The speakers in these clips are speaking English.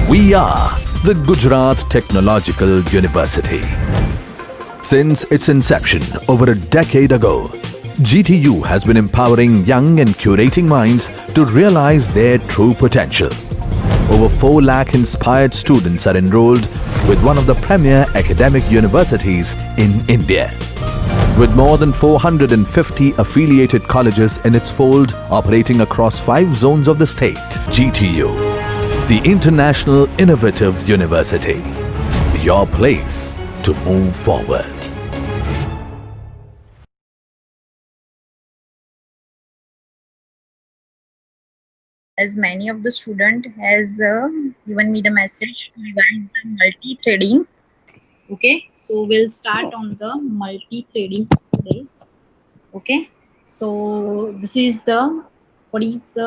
We are the Gujarat Technological University. Since its inception over a decade ago, GTU has been empowering young and curating minds to realize their true potential. Over 4 lakh inspired students are enrolled with one of the premier academic universities in India. With more than 450 affiliated colleges in its fold operating across 5 zones of the state, GTU, the International Innovative University, your place to move forward. As many of the student has given me the message to revise the multi-threading. Okay, so we'll start on the multi-threading today. Okay, so this is the what is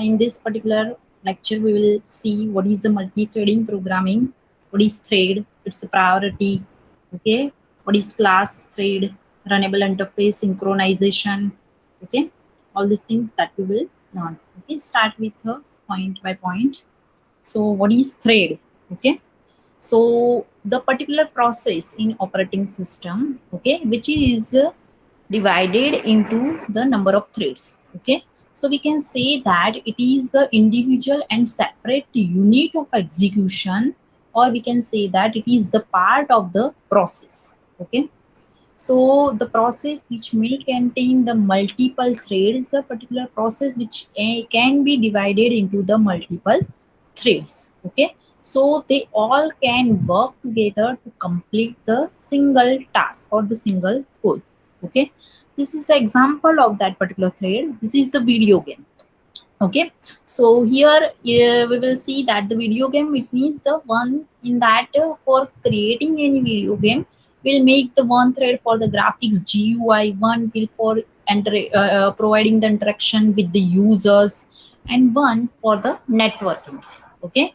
in this particular lecture we will see what is the multi-threading programming, what is thread, its priority. Okay, what is class thread, runnable interface, synchronization. Okay, all these things that we will learn. Okay, start with point by point. So what is thread? Okay, so the particular process in operating system, okay, which is divided into the number of threads. Okay, so we can say that it is the individual and separate unit of execution, or we can say that it is the part of the process. Okay, so the process which may contain the multiple threads, the particular process which can be divided into the multiple threads. Okay, so they all can work together to complete the single task or the single goal. Okay, this is the example of that particular thread. This is the video game. Okay, so here we will see that the video game, it means the one in that for creating any video game will make the one thread for the graphics GUI, one will for providing the interaction with the users, and one for the networking. Okay,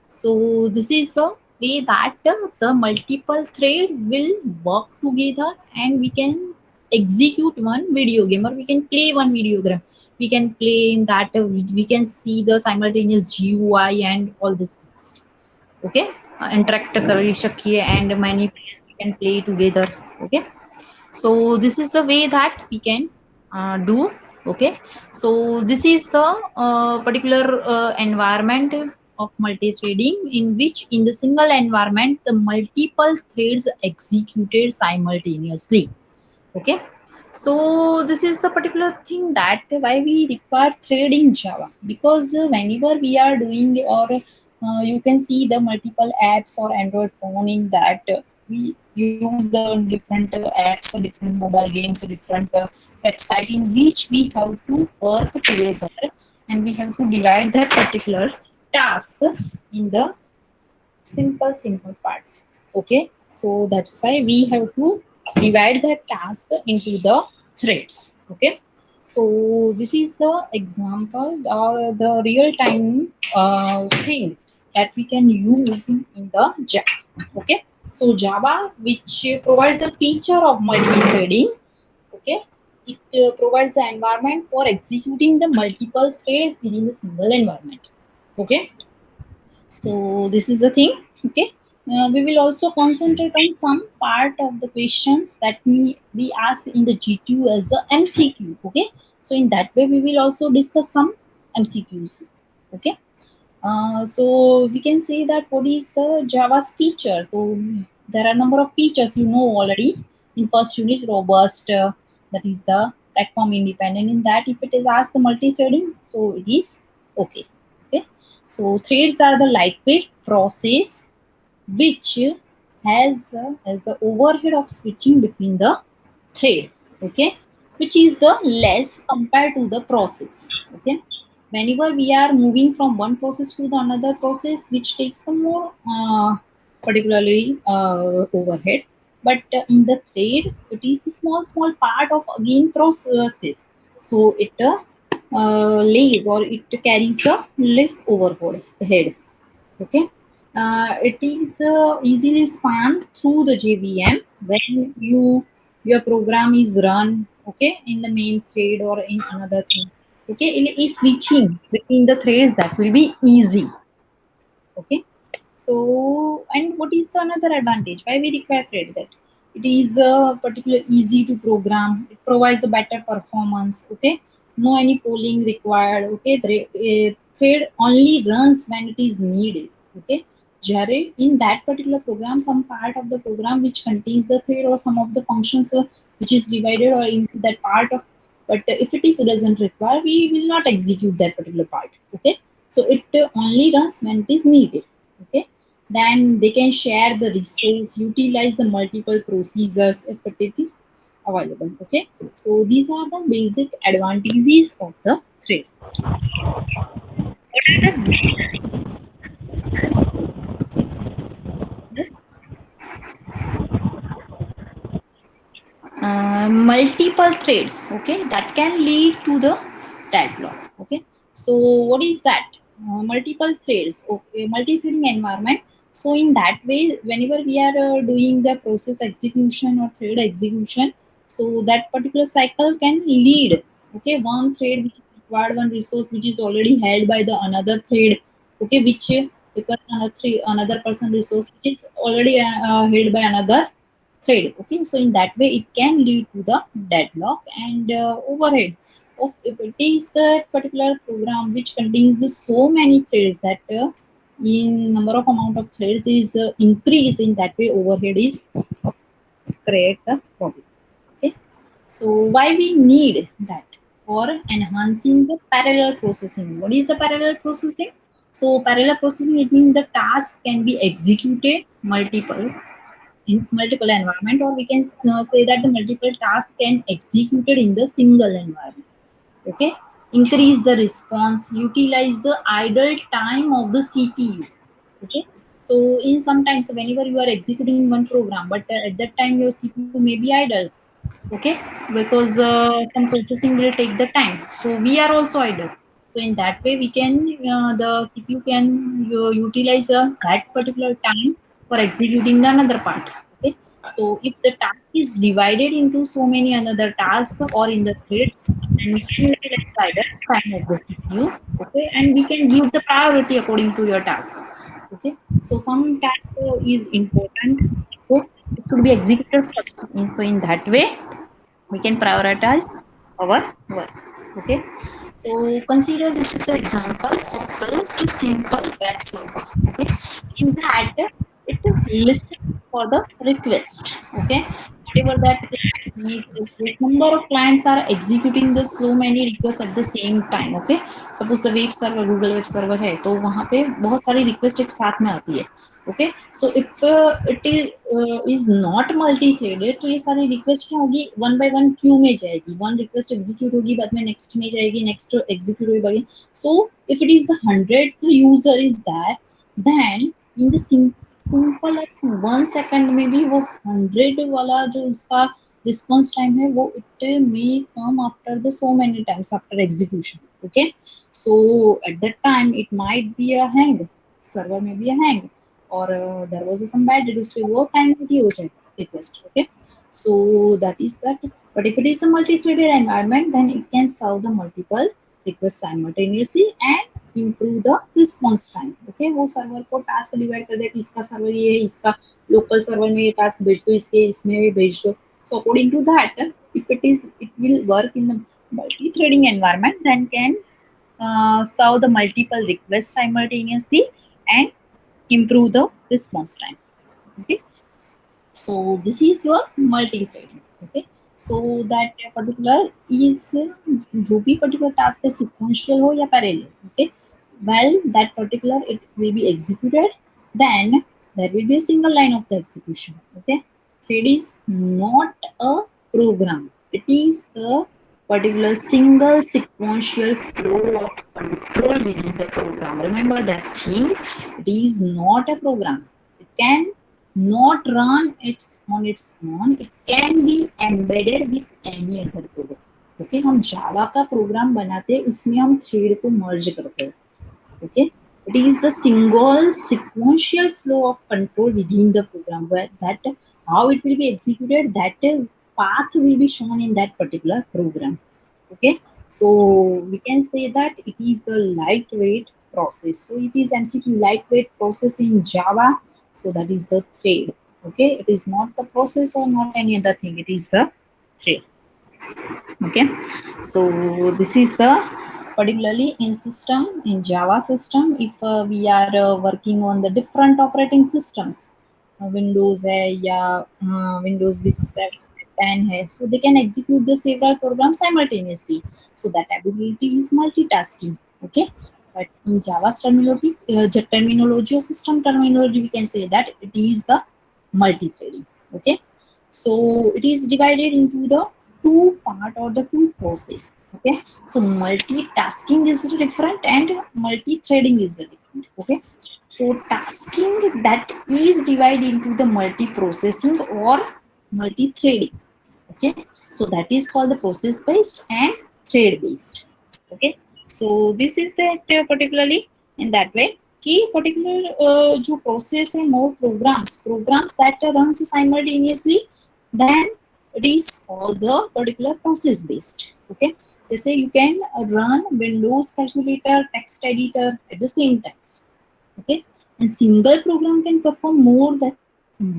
so this is the way that the multiple threads will work together and we can execute one video game, or we can play one video game. We can play in that we can see the simultaneous GUI and all these things. Okay, interact કરી શકીએ and many players we can play together. Okay, so this is the way that we can do. Okay, so this is the particular environment of multi-threading, in which in the single environment the multiple threads executed simultaneously. Okay, so this is the particular thing that why we require thread in Java, because whenever we are doing, or you can see the multiple apps or Android phone, in that we use the different apps, different mobile games, different website, in which we have to work together and we have to divide that particular task in the simple parts. Okay, so that's why we have to divide that task into the threads. Okay, so this is the example or the real time thing that we can use in the Java. Okay, so Java, which provides the feature of multi-threading. Okay, it provides the environment for executing the multiple threads within the single environment. Okay, so this is the thing. Okay, we will also concentrate on some part of the questions that we ask in the G2 as a MCQ. Okay, so in that way we will also discuss some MCQs. Okay, so we can say that what is the Java's feature. So there are a number of features you know already. In first unit, robust, that is the platform independent. In that, if it is asked the multi-threading, so it is okay. Okay, so threads are the lightweight process which has a overhead of switching between the thread. Okay, which is the less compared to the process. Okay, whenever we are moving from one process to the another process, which takes the more particularly overhead, but in the thread it is the small part of again processes, so it lays or it carries the less overhead. Okay, it is easily spanned through the JVM when your program is run. Okay, in the main thread or in another thing. Okay, it is switching between the threads that will be easy. Okay. So, and what is the another advantage why we require thread? That it is particularly easy to program, it provides a better performance. Okay, no any polling required. Okay, thread only runs when it is needed. Okay, jare in that particular program, some part of the program which contains the thread or some of the functions which is divided or into that part of, but if it is doesn't require, we will not execute that particular part. Okay, so it only runs when it is needed. Okay, then they can share the resource, utilize the multiple procedures if it is available. Okay, so these are the basic advantages of the thread. What are the multiple threads? Okay, that can lead to the deadlock. Okay, so what is that? Multiple threads. Okay, multi-threading environment. So in that way, whenever we are doing the process execution or thread execution, so that particular cycle can lead. Okay, one thread which is required, one resource which is already held by the another thread. Okay, which requires another person resource which is already held by another thread. Okay, so in that way it can lead to the deadlock and overhead of, if it is that particular program which contains the so many threads that in number of amount of threads is increase, in that way overhead is create the problem. Okay, so why we need that? For enhancing the parallel processing. What is the parallel processing? So parallel processing, it means the task can be executed multiple in multiple environment, or we can say that the multiple tasks can executed in the single environment. Okay, increase the response, utilize the idle time of the CPU. Okay, so in sometimes whenever you are executing one program, but at that time your CPU may be idle. Okay, because some processing will take the time, so we are also idle. So in that way we can the CPU can utilize that particular time for executing the another part. Okay, so if the task is divided into so many another tasks or in the thread, then we can utilize the idle time of the CPU. Okay, and we can give the priority according to your task. Okay, so some task is important, so it should be executed first. So in that way we can prioritize our work. Okay, so consider this is the example of a simple web server. Okay, in that it listen for the request. Okay, whatever that client needs, this number of clients are executing the so many requests at the same time. Okay, suppose the web server, Google web server है तो वहां पे बहुत सारी request एक साथ में आती है. Okay, so if it is not multi threaded, तो ये सारी रिक्वेस्ट क्या होगी, वन बाय वन क्यू में जाएगी, वन रिक्वेस्ट एग्जीक्यूट होगी, बाद में नेक्स्ट में जाएगी, नेक्स्ट एग्जीक्यूट होगी. So if it is the 100th user is that, then in the simple 1 second में भी वो 100 वाला जो उसका रिस्पॉन्स टाइम है वो it may come after the so many times after execution. Okay, so at that time it might be a hang, server may be a hang, or there was some bad history, वो time में भी हो जाए request. Okay, so that is that. But if it is a multi-threaded environment, then it can serve the multiple requests simultaneously and improve the response time. Okay, वो server को task divide कर दे कि इसका server ये है, इसका local server में ये task भेज दो, इसके इसमें भी भेज दो. So according to that, if it will work in the multi-threading environment, then can serve the multiple requests simultaneously and improve the response time. Okay, so this is your multi-threading. Okay, so that particular is जो भी particular task है sequential हो या parallel. Okay, while that particular it will be executed, then there will be a single line of the execution. Okay, thread is not a program, it is the particular single sequential flow of control within the program. Remember that thing, it is not a program, it can not run its on its own, it can be embedded with any other program. Okay, हम जावा का programme बनाते हैं, उसमें हम thread को मर्ज करते हैं. Okay, it is the single sequential flow of control within the program, where that how it will be executed, that path will be shown in that particular program. Okay, so we can say that it is the lightweight process. So it is MCQ lightweight process in Java. So that is the thread. Okay, it is not the process or not any other thing. It is the thread. Okay, so this is the particularly in system in Java system. If we are working on the different operating systems, Windows है या Windows Vista 10 है, so they can execute the several programs simultaneously. So that ability is multitasking. Okay, but in Java's terminology or system terminology, we can say that it is the multi-threading. Okay, so it is divided into the two part or the two process. Okay, so multitasking is different and multi-threading is different. Okay, so tasking that is divided into the multi-processing or multi-threading. Okay, so that is called the process based and thread based. Okay, so this is that particularly in that way कि particular जो process है more programs that runs simultaneously, then it is called the particular process based. Okay, जैसे you can run Windows calculator, text editor at the same time. Okay, and single program can perform more than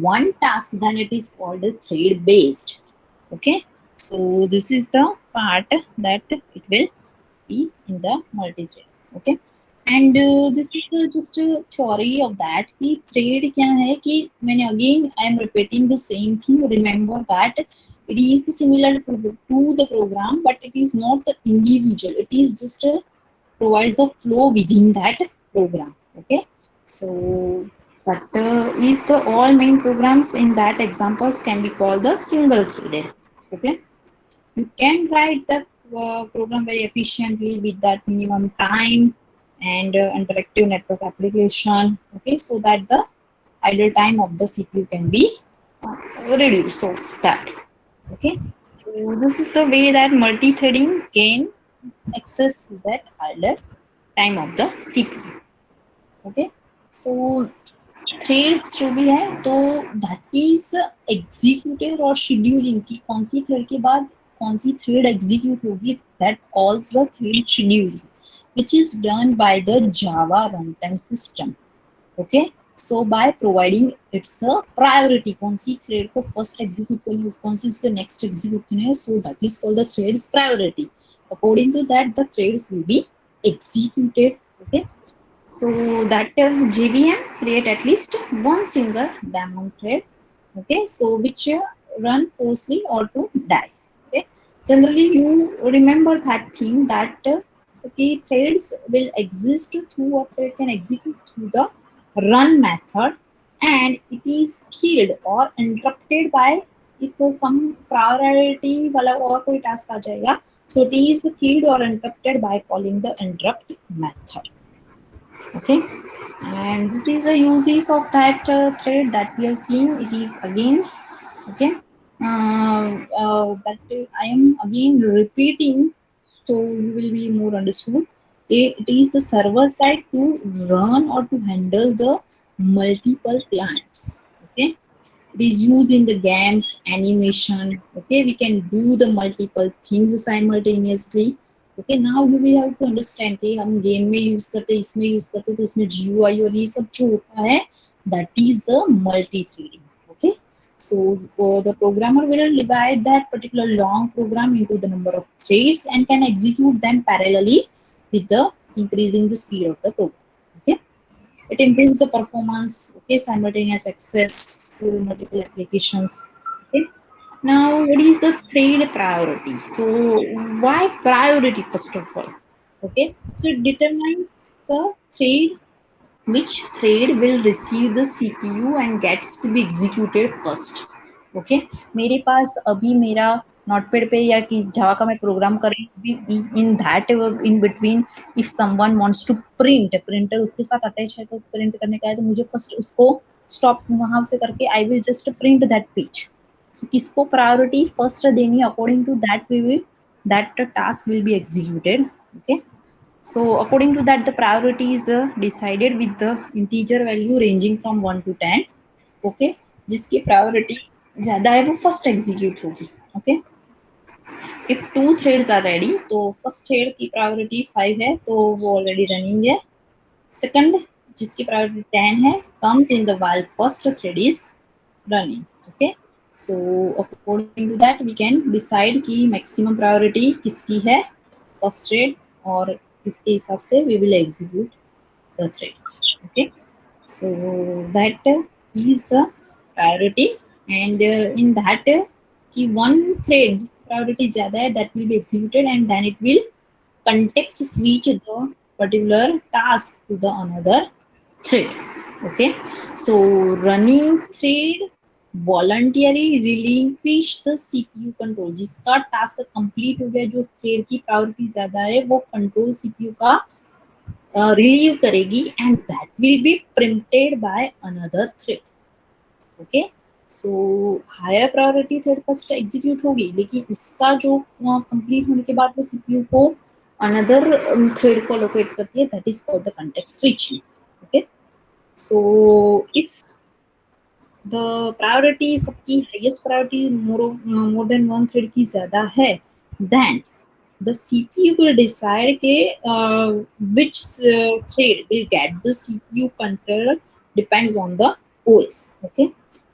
one task, then it is called a thread based. Okay, so this is the part that it will be in the multi-thread. Okay, and this is just a theory of that कि thread क्या है कि मैंने again I am repeating the same thing. Remember that it is similar to the program, but it is not the individual. It is just a provides the flow within that program. Okay, so that is the all main programs in that examples can be called the single threaded. Okay, you can write the program very efficiently with that minimum time and interactive network application. Okay, so that the idle time of the CPU can be reduced of that. Okay, so this is the way that multi-threading gain access to that idle time of the CPU. Okay, so threads जो भी है तो that is executive और scheduling की कौन सी thread के बाद कौन सी थ्रेड एग्जीक्यूट होगी, that calls the thread scheduling which is done by the Java runtime system. Okay, so by providing it's a priority कौन सी थ्रेड को फर्स्ट एग्जीक्यूट करनी है, कौन सी उसके नेक्स्ट एग्जीक्यूट करनी है, so that is called the threads priority. According to that the threads will be executed. Okay, so that JVM create at least one single daemon thread. Okay, so which run forcefully or to die. Okay, generally you remember that thing that okay, threads will exist through a thread can execute through the run method, and it is killed or interrupted by if some priority वाला और कोई task आ जाएगा, so it is killed or interrupted by calling the interrupt method. Okay, and this is the uses of that thread that we are seeing. It is again okay, that I am again repeating so you will be more understood. It is the server side to run or to handle the multiple clients. Okay, it is used in the games animation. Okay, we can do the multiple things simultaneously. Okay, now you will have to understand कि हम game में use करते हैं, इसमें use करते हैं, तो इसमें GUI और ये सब जो होता है that is the multi-threading. Okay, so the programmer will divide that particular long program into the number of threads and can execute them parallelly with the increasing the speed of the program. Okay, it improves the performance. Okay, simultaneous access to multiple applications. Okay, now what is the thread priority? So why priority first of all? Okay, so it determines the thread, which thread will receive the CPU and gets to be executed first. Okay, मेरे पास अभी मेरा notepad पे या किस जावा का मैं programme कर रही हूँ, in that in between if someone wants to print, printer उसके साथ अटैच है तो प्रिंट करने का है, तो मुझे फर्स्ट उसको स्टॉप वहां से करके I will just print that page. So किसको प्रायोरिटी फर्स्ट देनी है, according to that we will that task will be executed. Okay, so according to that the priority is decided with the integer value ranging from 1 to 10. Okay, जिसकी priority ज्यादा है वो first execute होगी. Okay, if two threads are ready तो first thread की priority 5 है तो वो ऑलरेडी रनिंग है. Second, जिसकी priority 10 है, comes in the while first thread is running. Okay, so according to that we can decide कि maximum priority किसकी है, first thread, और इसके हिसाब से we will execute the thread. Okay, so that is the priority, and in that कि one thread जिसकी priority ज़्यादा है that will be executed, and then it will context switch the particular task to the another thread. Okay, so running thread voluntarily relinquish the CPU control. जिसका task complete हो गया, जो thread की priority ज्यादा है, वो कंट्रोल सीपीयू का relieve करेगी, and that will be printed by another thread. Okay, so higher priority thread first execute होगी, लेकिन उसका जो कंप्लीट होने के बाद वो सीपीयू को अनदर थ्रेड को लोकेट करती है, that is called the context switching. Okay, so if the priority सबकी highest priority more than one thread की ज्यादा है, then the CPU will decide के which thread will get the CPU control depends on the OS. Okay,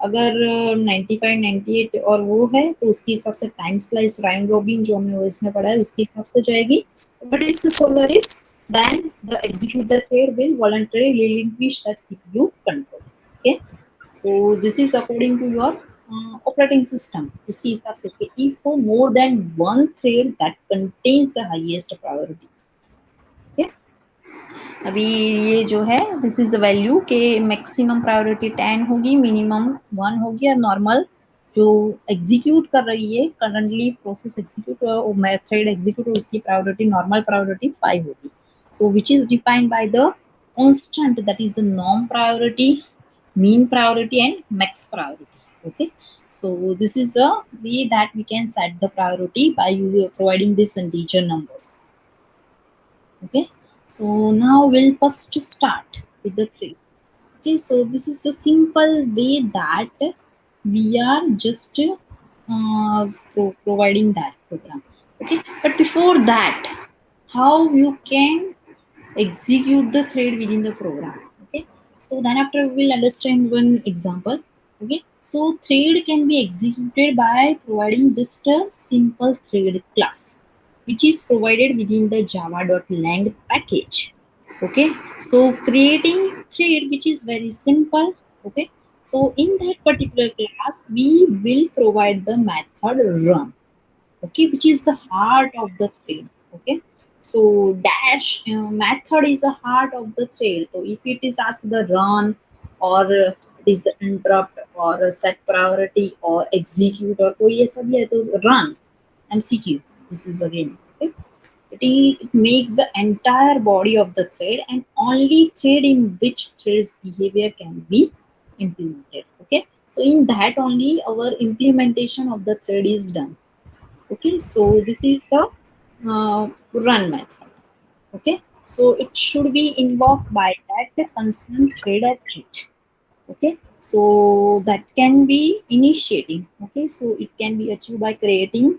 अगर 95, 98 और वो है तो उसके हिसाब से टाइम स्लाइस राउंड रॉबिन जो हमने OS में पढ़ा है उसके हिसाब से जाएगी. But if Solaris, then the execute the thread will voluntarily relinquish that CPU control. Okay, so this is according to your operating system. इसके हिसाब से कि if for more than one thread that contains the highest priority. Okay, अभी ये जो है this is the value के maximum priority 10 होगी, minimum 1 होगी, और normal जो execute कर रही है currently process execute और thread execute उसकी priority normal priority 5 होगी. So which is defined by the constant, that is the norm priority, mean priority and max priority. Okay, so this is the way that we can set the priority by providing this integer numbers. Okay, so now we'll first start with the thread. Okay, so this is the simple way that we are just providing that program. Okay, but before that, how you can execute the thread within the program. Okay, so then after we'll understand one example. Okay, so thread can be executed by providing just a simple thread class, which is provided within the java.lang package. Okay, so creating thread, which is very simple. Okay, so in that particular class we will provide the method run. Okay, which is the heart of the thread. Okay, so dash method is the heart of the thread. So if it is asked the run, or it is the interrupt, or set priority, or execute, or कोई ऐसा दिया है तो run MCQ, this is again. Okay, it makes the entire body of the thread, and only thread in which thread's behavior can be implemented. Okay, so in that only our implementation of the thread is done. Okay, so this is the run method. Okay, so it should be invoked by that concerned thread or thread. Okay, so that can be initiating. Okay, so it can be achieved by creating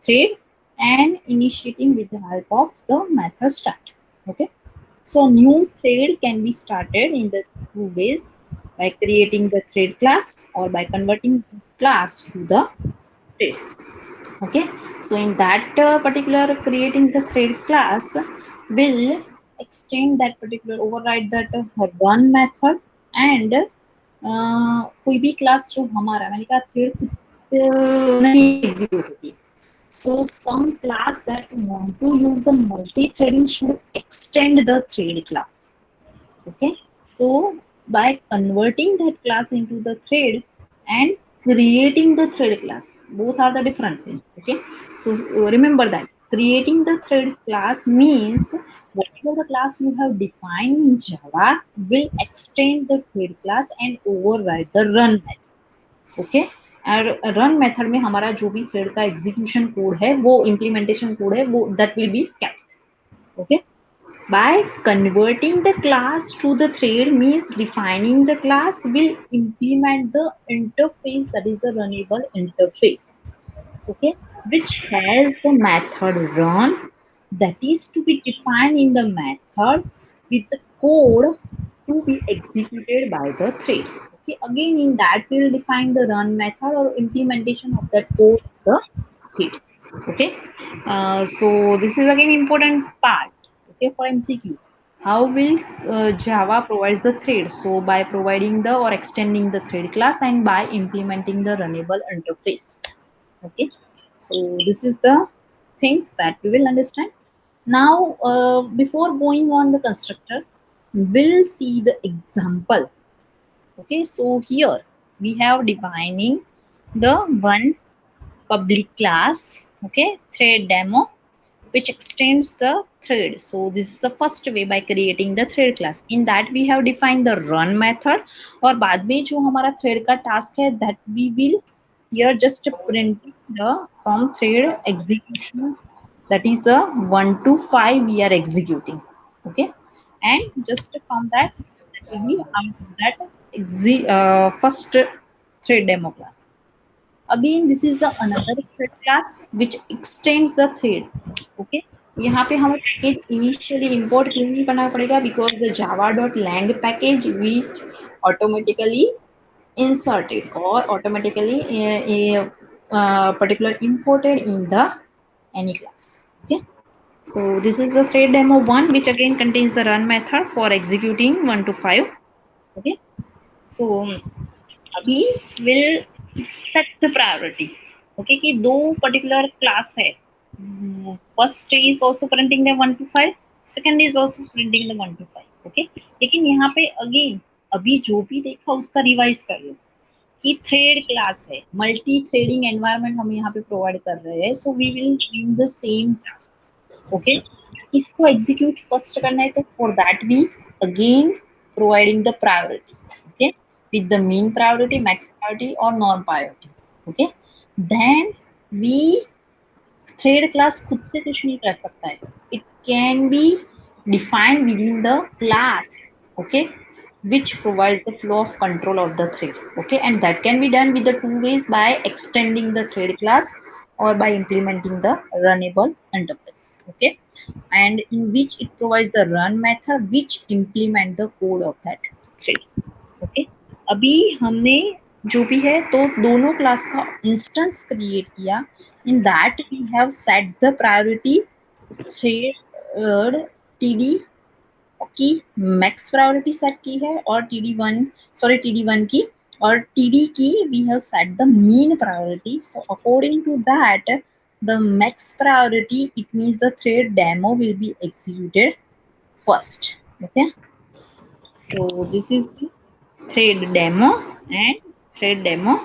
thread and initiating with the help of the method start. Okay, so new thread can be started in the two ways, by creating the thread class or by converting class to the thread. Okay, so in that particular creating the thread class will extend that particular override that run method, and कोई भी class जो हमारा मैंने कहा thread नहीं execute होती, so some class that want to use the multi-threading should extend the thread class. Okay, so by converting that class into the thread and creating the thread class, both are the differences. Okay, so remember that creating the thread class means whatever the class you have defined in Java will extend the thread class and override the run method. Okay, और run method में हमारा जो भी thread का execution code है, वो implementation code है, वो that will be kept. Okay, by converting the class to the thread means defining the class will implement the interface, that is the runnable interface. Okay, which has the method run, that is to be defined in the method with the code to be executed by the thread. Okay, again in that we will define the run method or implementation of that code of the thread. Okay, so this is again important part. Okay, for MCQ, how will Java provides the thread? So by providing the or extending the thread class and by implementing the runnable interface. Okay, so this is the things that we will understand. Now, before going on the constructor, we'll see the example. Okay, so here we have defining the one public class, okay, thread demo, which extends the thread. So this is the first way by creating the thread class. In that we have defined the run method और बाद में जो हमारा thread का task है that we will here just print the from thread execution, that is a 1 to 5 we are executing. Okay, and just from that will be out of that first thread demo class. Again this is the another thread class which extends the thread. Okay, यहाँ पे हमें package initially import क्यों नहीं करना पड़ेगा, because the java.lang package which automatically inserted or automatically particular imported in the any class. Okay, so this is the thread demo one which again contains the run method for executing 1 to 5. Okay, so अभी will set the priority. Okay, कि दो particular class है, first is also printing the 1 to 5, second is also printing the 1 to 5. Okay, लेकिन यहाँ पे again अभी जो भी देखा उसका रिवाइज कर लो कि थ्रेड क्लास है, मल्टी थ्रेडिंग एनवायरनमेंट हम यहाँ पे प्रोवाइड कर रहे हैं, so we will in the same task. Okay, इसको एग्जीक्यूट फर्स्ट करना है तो for that we again providing the priority. Okay, with the mean priority, max priority or non priority. Okay, then we thread class खुद से कुछ नहीं कर सकता है, it can be defined within the class. Okay, which provides the flow of control of the thread. Okay, and that can be done with the two ways, by extending the thread class or by implementing the runnable interface. Okay, and in which it provides the run method which implement the code of that thread. Okay, अभी हमने जो भी है तो दोनों class का instance create किया. In that we have set the priority thread TD की मैक्स प्रायोरिटी सेट की है और टीडी वन की, और टीडी की we have set the mean priority. So according to that the max priority, it means the thread demo will be executed first. Okay, so this is the thread demo and thread demo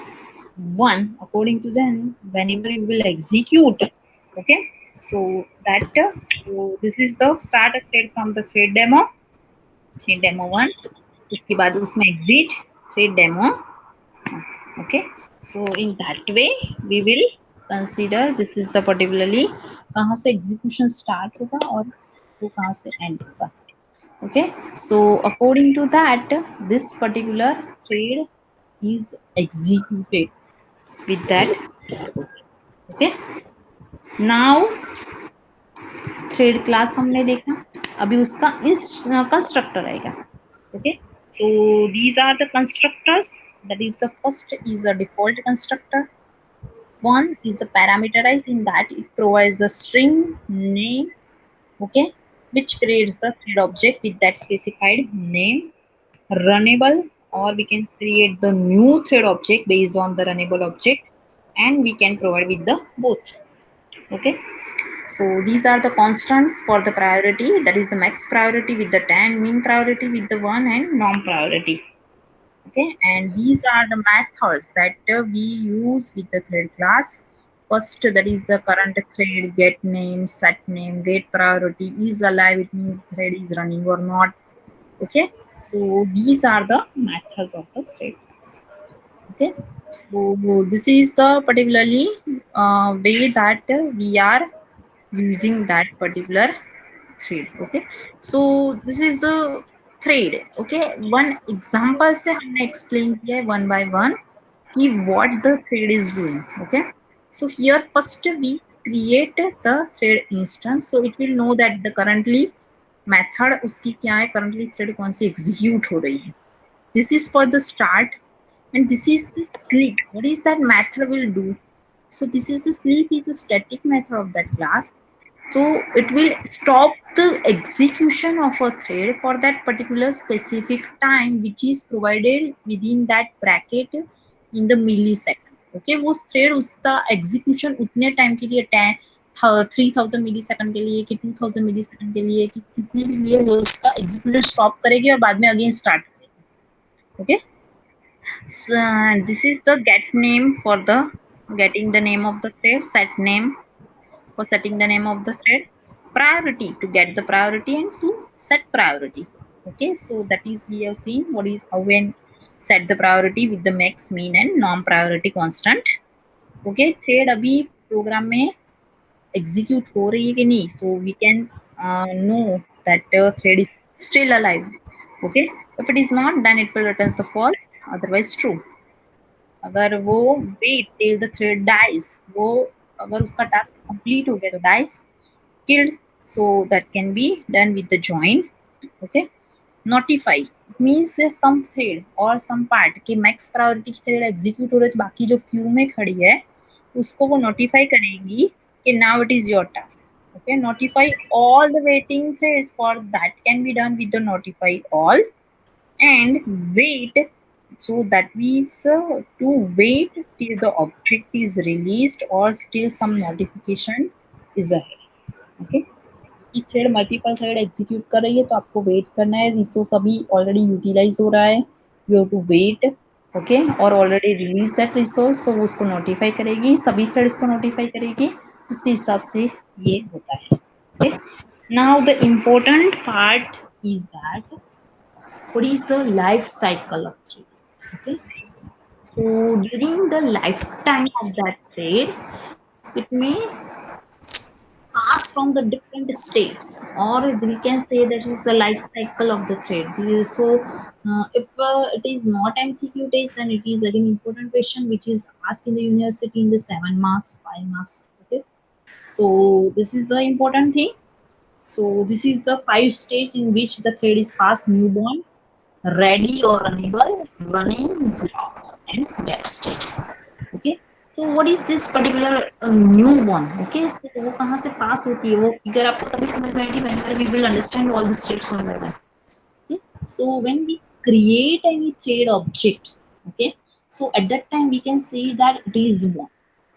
one. According to them, whenever you will execute, okay, so that so this is the start a thread from the thread demo one. उसके बाद उसमें exit thread demo. Okay, so in that way we will consider this is the particularly कहाँ से execution start होगा और वो कहाँ से end होगा. Okay, so according to that this particular thread is executed with that. Okay, now thread class हमने देखा, अभी उसका constructor आएगा. Okay, so these are the constructors. That is the first is a default constructor. One is a parameterized, in that it provides a string name. Okay, which creates the thread object with that specified name. Runnable, or we can create the new thread object based on the runnable object, and we can provide with the both. Okay, so these are the constants for the priority, that is the max priority with the 10, mean priority with the 1, and non priority. Okay, and these are the methods that we use with the thread class. First, that is the current thread, get name, set name, get priority, is alive, it means thread is running or not. Okay, so these are the methods of the thread class. Okay, so this is the particularly way that we are using that particular thread. Okay, so this is the thread. Okay, one example से हमने explain किया है one by one कि what the thread is doing. Okay, so here first we create the thread instance, so it will know that the currently method उसकी क्या है, currently thread कौन सी execute हो रही है. This is for the start and this is the sleep. What is that method will do? So this is the sleep is the static method of that class. So it will stop the execution of a thread for that particular specific time which is provided within that bracket in the millisecond. Okay, वो thread उसका execution उतने time के लिए 3000 millisecond के लिए कि 2000 millisecond के लिए कि कितने भी लिए वो उसका एग्जीक्यूशन स्टॉप करेगी और बाद में अगेन स्टार्ट करेगी. Okay. So, this is the get name for the getting the name of the thread, set name for setting the name of the thread, priority to get the priority and to set priority. Okay, so that is we have seen what is how when set the priority with the max, mean and non priority constant. Okay, thread अभी program में execute हो रही है कि नहीं, so we can know that the thread is still alive. Okay, if it is not, then it will return the false, otherwise true. अगर वो wait till the thread dies, वो अगर उसका टास्क कंप्लीट हो गया तो dies killed. So that can be done with the join. Okay. Notify means some thread और some part के मैक्स प्रायोरिटी थ्रेड एग्जीक्यूट हो रहे तो बाकी जो क्यू में खड़ी है उसको वो नोटिफाई करेगी कि now it is your task. Okay, notify all the waiting threads for that can be done with the notify all and wait. So that means to wait till the object is released or till some notification is ahead. Okay, ये thread multiple thread execute कर रही है तो आपको wait करना है. Resource अभी already utilise हो रहा है, you have to wait. Okay, और ऑलरेडी रिलीज दैट रिसोर्स तो वो उसको नोटिफाई करेगी, सभी थ्रेड्स को नोटिफाई करेगी. उसके हिसाब से ये होता है. Okay. Now the important part is that what is the life cycle of trade. Okay, so during the lifetime of that trade it may pass from the different states, or we can say that is the life cycle of the trade. So if it is not MCQ test, then it is again important question which is asked in the university in the 7 marks, 5 marks. Okay, so this is the important thing. So this is the 5 state in which the thread is passed: newborn, ready or unable, running, block, and dead state. Okay, so what is this particular new one? Okay, so वो कहाँ से पास होती है, वो figure आपको तभी समझ में आएगी whenever we will understand all the states one by one. Okay, so when we create any thread object, okay, so at that time we can see that it is one.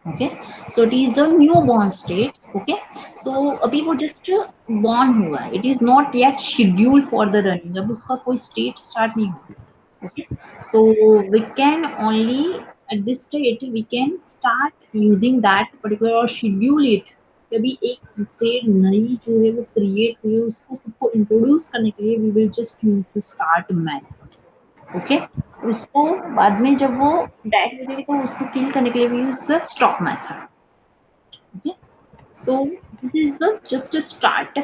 Okay, so it is the newborn state. Okay, so अभी वो just born हुआ है, it is not yet scheduled for the running, अब उसका कोई state start नहीं हुआ. Okay, so we can only at this state we can start using that particular or schedule it. कभी एक थ्रेड नई जो है वो क्रिएट हुई है उसको सबको इंट्रोड्यूस करने के लिए we will just use the start method. Okay, उसको बाद में जब वो डायरेक्ट हो जाएगी तो उसको किल करने के लिए we use the stop method. Okay, so this is the just a start,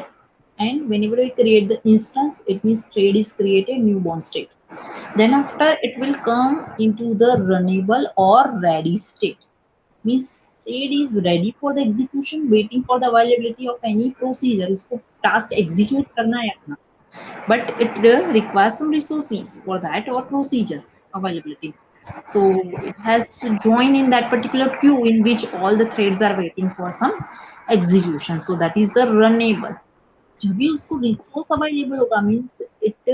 and whenever we create the instance it means thread is created newborn state. Then after it will come into the runnable or ready state, means thread is ready for the execution waiting for the availability of any procedure. उसको task execute करना है अपना, but it requires some resources for that or procedure availability. So it has to join in that particular queue in which all the threads are waiting for some execution. So that is the runnable. जब भी उसको resource available होगा means it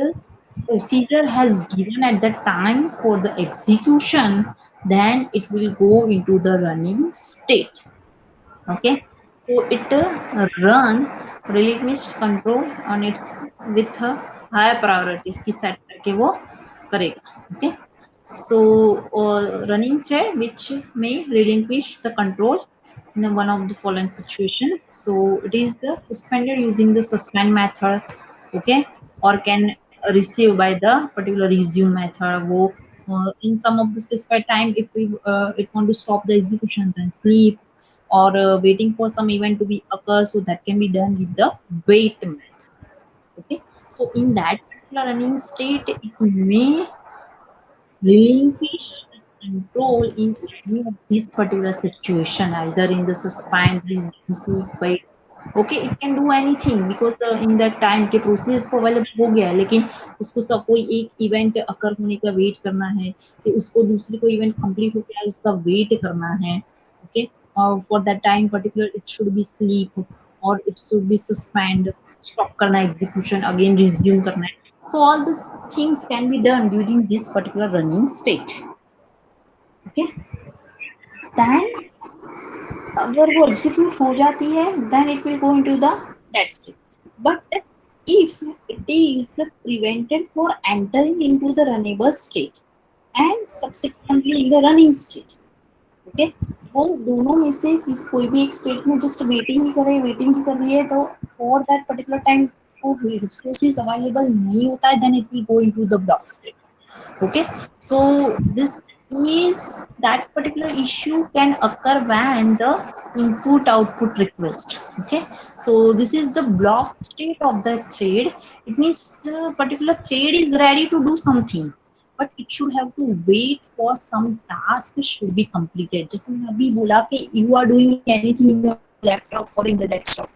procedure has given at the time for the execution, then it will go into the running state. Okay, so it run relinquish control on its with a higher priority उसकी set करके वो करेगा. Okay, so running thread which may relinquish the control in one of the following situation. So it is the suspended using the suspend method. Okay, or can receive by the particular resume method. वो in some of the specified time if we it want to stop the execution, then sleep, or waiting for some event to be occur, so that can be done with the wait method. Okay, so in that particular running state it may relinquish control in any of this particular situation, either in the suspend, resume, sleep, wait. Okay, it can do anything because in that time के process को available हो गया है, लेकिन उसको सब कोई एक इवेंट अकर होने का वेट करना है कि उसको दूसरे को इवेंट कंप्लीट हो गया उसका वेट करना है। ओके, और for that time particular it should be sleep और it should be suspend, stop करना एग्जीक्यूशन, अगेन रिज्यूम करना है। So all this things can be done during this particular running state. Okay, then अगर वो execute हो जाती है then it will go into the dead state. But if it is prevented for entering into the runnable state and subsequently in the running state, okay, वो दोनों में से किस कोई भी एक स्टेट में जस्ट वेटिंग ही करे, वेटिंग ही कर रही है, तो फॉर दैट पर्टिकुलर टाइम वो रिसोर्सेज अवेलेबल नहीं होता है, then it will go into the block state. Okay, so this is that particular issue can occur when the input output request. Okay, so this is the block state of the thread. It means the particular thread is ready to do something, but it should have to wait for some task should be completed. जैसे मैं अभी बोला कि you are doing anything in your laptop or in the desktop,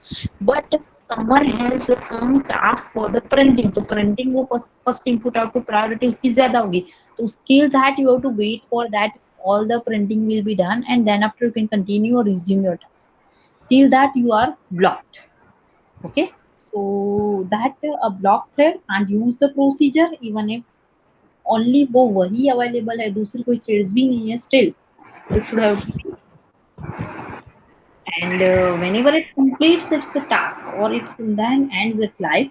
but someone has some task for the printing, तो printing वो first input output priority उसकी ज्यादा होगी, तो till that you have to wait for that all the printing will be done, and then after you can continue or resume your task. Till that you are blocked. Okay, so that a block thread can't use the procedure even if only वो वही available है, दूसरी कोई threads भी नहीं है, still it should have to be, and whenever it completes its task or it then ends its life,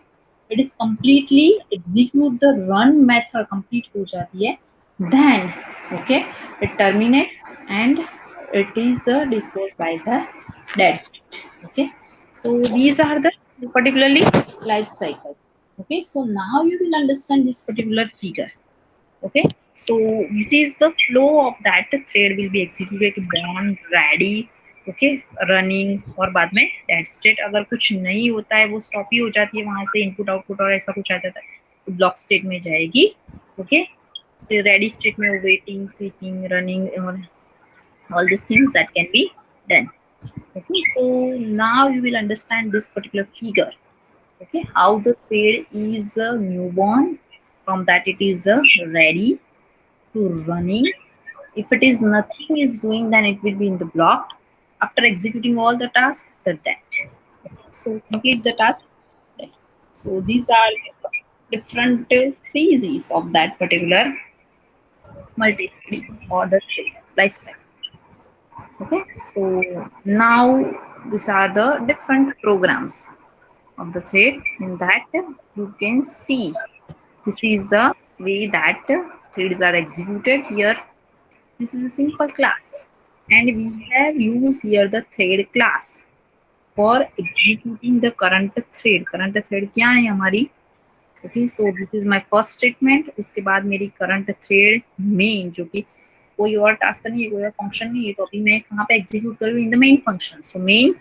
it is completely execute the run method complete हो जाती है, then okay it terminates and it is disposed by the dead state. Okay, so these are the particularly life cycle. Okay, so now you will understand this particular figure. Okay, so this is the flow of that thread will be executed, born, ready, okay, running, और बाद में dead state अगर कुछ नहीं होता है, वो stop ही हो जाती है, वहां से इनपुट आउटपुट और ऐसा कुछ आ जाता है, तो ब्लॉक स्टेट में जाएगी। ओके, रेडी स्टेट में वेटिंग, स्लीपिंग, रनिंग और all these things that can be done. Okay, so now you will understand this particular figure. Okay, how the thread is newborn, from that it is ready to running. If it is nothing is doing, then it will be in the block. After executing all the tasks, the dead. So complete the task. Dead. So these are different phases of that particular multi-thread or the thread life cycle. Okay, so now these are the different programs of the thread. In that you can see this is the way that threads are executed here. This is a simple class, and we have used here the thread class for executing the current thread. Current thread क्या है हमारी? Okay, so this is my first statement. उसके बाद मेरी current thread main, जो कि कोई और टास्क नहीं है, कोई और फंक्शन नहीं है, तो अभी मैं कहाँ पे एग्जीक्यूट करूँ? In the main function. So main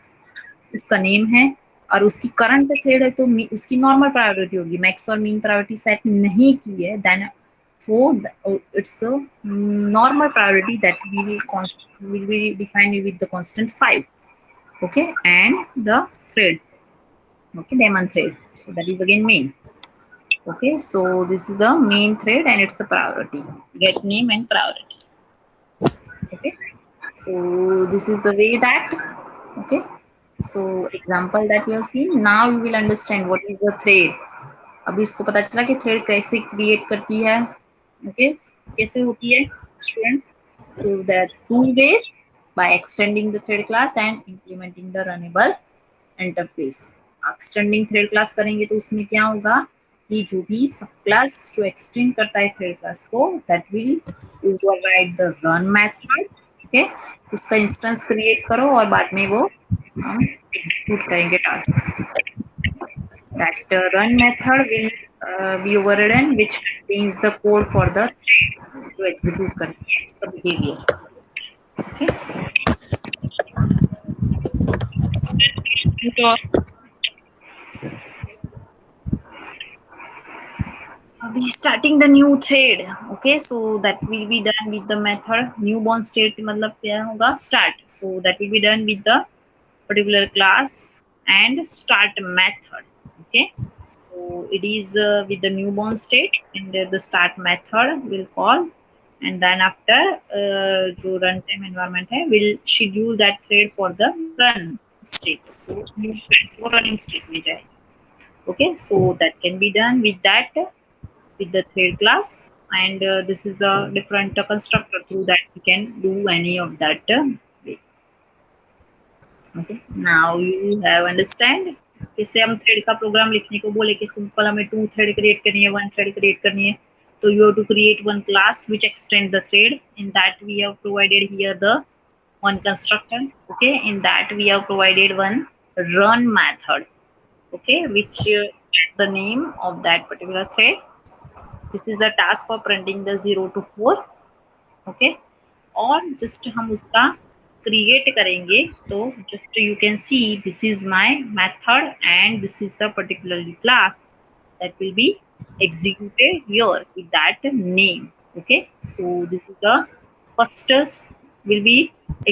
इसका नेम है, और उसकी करंट थ्रेड है, तो उसकी नॉर्मल प्रायोरिटी होगी, मैक्स और मीन प्रायोरिटी सेट नहीं की है, then so it's a normal priority that will be defined with the constant 5. Okay, and the thread, okay, daemon thread, so that is again main. Okay, so this is the main thread and it's a priority, get name and priority. Okay, so this is the way that, okay, so example that you have seen, now you will understand what is the thread. अभी इसको पता चला कि thread कैसे create करती है. Okay, कैसे होती है students? So there are two ways, by extending the thread class and implementing the runnable interface. Extending thread class करेंगे तो उसमें क्या होगा कि जो भी सब क्लास जो एक्सटेंड करता है थ्रेड क्लास को, that will override the run method. Okay, उसका इंस्टेंस क्रिएट करो और बाद में वो हम एग्जीक्यूट करेंगे task. That run method will be overridden, which contains the code for the thread to execute करती है इसका behavior. Okay. तो अभी starting the new thread. Okay, so that will be done with the method newborn state. मतलब क्या होगा? Start. So that will be done with the particular class and start method. Okay, so it is with the newborn state, and the start method will call, and then after जो run time environment है will schedule that thread for the run state. तो new threads वो running state में जाएगा. Okay, so that can be done with that with the thread class, and this is the different constructor through that we can do any of that. Okay, now you have understand कैसे हम thread का programme लिखने को बोले कि simple हमें 2 thread create करनी है, 1 थ्रेड क्रिएट करनी है, तो you have to create one class which extend the thread. In that we have provided here the one constructor. Okay, in that we have provided one run method. Okay, which the name of that particular thread. This is the task for printing the 0 to 4. Okay, और just हम उसका create करेंगे तो just you can see this is my method and this is the particularly class that will be executed here with that name. Okay, so this is the first will be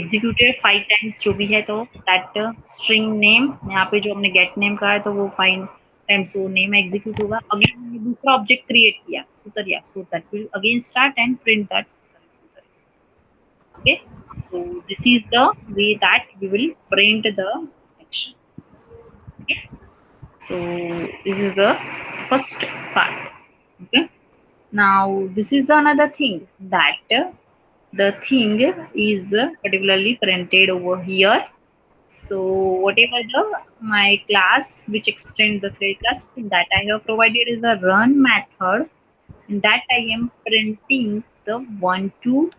executed 5 times जो भी है, तो that string name यहाँ पे जो हमने get name कहा है तो वो 5 times वो name execute होगा. अगेन हमने दूसरा ऑब्जेक्ट क्रिएट किया सुतरिया, so that will again start and print that Sutaria. Okay, so this is the way that we will print the action. Okay, so this is the first part. Okay, now this is another thing that the thing is particularly printed over here. So whatever the my class which extend the thread class that I have provided is the run method, in that I am printing the 1 to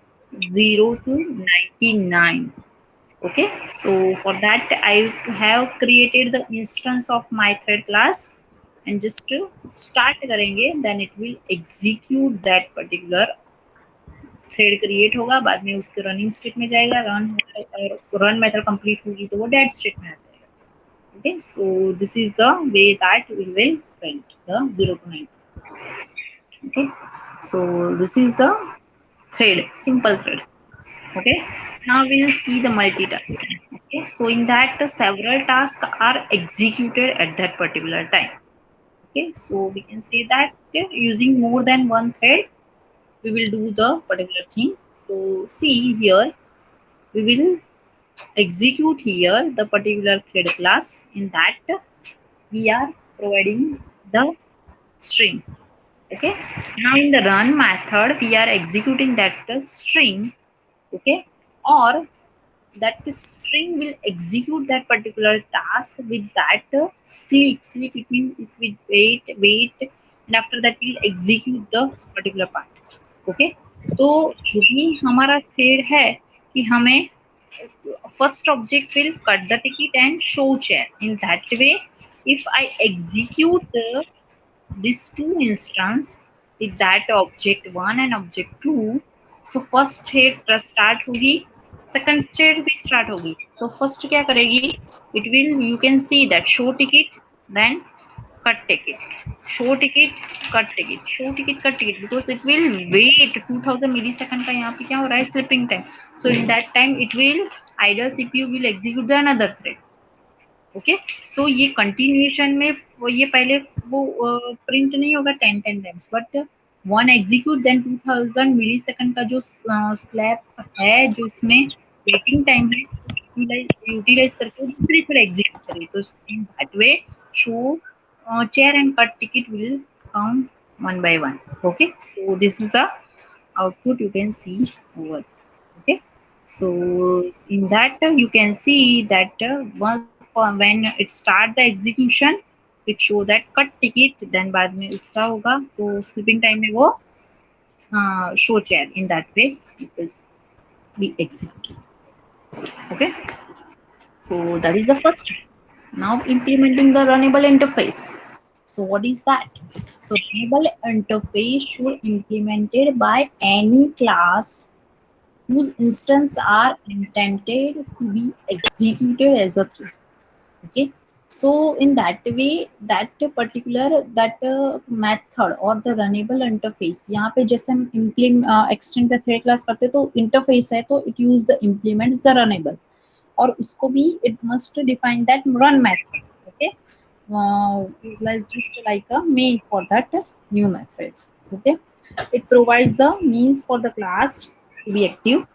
0 to 99. Okay, so for that I have created the instance of my thread class, and just to start करेंगे then it will execute that particular thread create होगा, बाद में उसके running state में जाएगा, run method complete होगी तो वो dead state में आ जाएगा. Okay, so this is the way that we will print the 0 to 9. Okay, so this is the thread, simple thread. Okay, now we will see the multitasking. Okay, so in that several tasks are executed at that particular time. Okay, so we can say that using more than one thread we will do the particular thing. So see here we will execute here the particular thread class, in that we are providing the string. Okay, now in the run method we are executing that string. Okay, or that string will execute that particular task with that sleep. It means it will wait and after that will execute the particular part. Okay, तो जो भी हमारा thread है कि हमें first object will cut the ticket and show chair. In that way if I execute these two instance with that object 1 and object 2, so first thread start होगी, second thread भी start होगी. तो first क्या करेगी, it will you can see that show ticket then cut ticket, show ticket cut ticket, show ticket cut ticket, because it will wait 2000 millisecond का यहाँ पे क्या हो रहा है sleeping time. So in that time it will idle CPU will execute the another thread. Okay, so ये continuation में ये पहले वो प्रिंट नहीं होगा 10 times, but one execute then 2000 millisecond का जो स्लैब है जो इसमें वेटिंग टाइम है यूटिलाइज करके दूसरी फिर एग्जीक्यूट करेगी. तो in that way show chair and cut ticket will count one by one. Okay, so this is the output you can see over. Okay, so in that you can see that when it start the execution it show that cut ticket, then बाद में उसका होगा तो sleeping time में वो show chair. In that way it will be executed. Okay, so that is the first. Now implementing the runnable interface. So what is that? So runnable interface should implemented by any class whose instance are intended to be executed as a thread. Okay, so in that way that particular that method or the runnable interface, यहाँ पे जैसे हम extend the thread class करते तो interface है तो it use the implements the runnable, और उसको भी it must define that run method. Okay, let's just like a main for that new method. Okay, it provides the means for the class to be active.